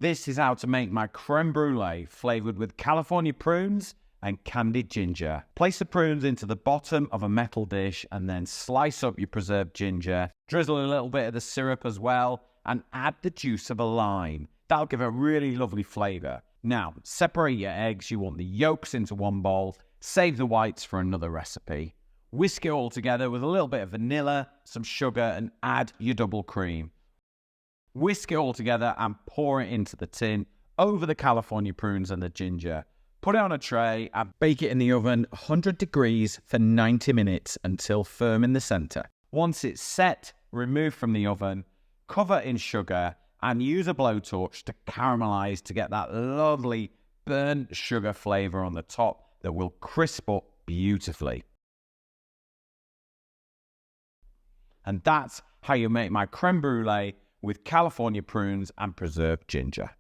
This is how to make my creme brulee flavoured with California prunes and candied ginger. Place the prunes into the bottom of a metal dish and then slice up your preserved ginger. Drizzle a little bit of the syrup as well and add the juice of a lime. That'll give a really lovely flavour. Now, separate your eggs. You want the yolks into one bowl. Save the whites for another recipe. Whisk it all together with a little bit of vanilla, some sugar, and add your double cream. Whisk it all together and pour it into the tin over the California prunes and the ginger. Put it on a tray and bake it in the oven 100 degrees for 90 minutes until firm in the centre. Once it's set, remove from the oven, cover in sugar and use a blowtorch to caramelise to get that lovely burnt sugar flavour on the top that will crisp up beautifully. And that's how you make my creme brulee with California prunes and preserved ginger.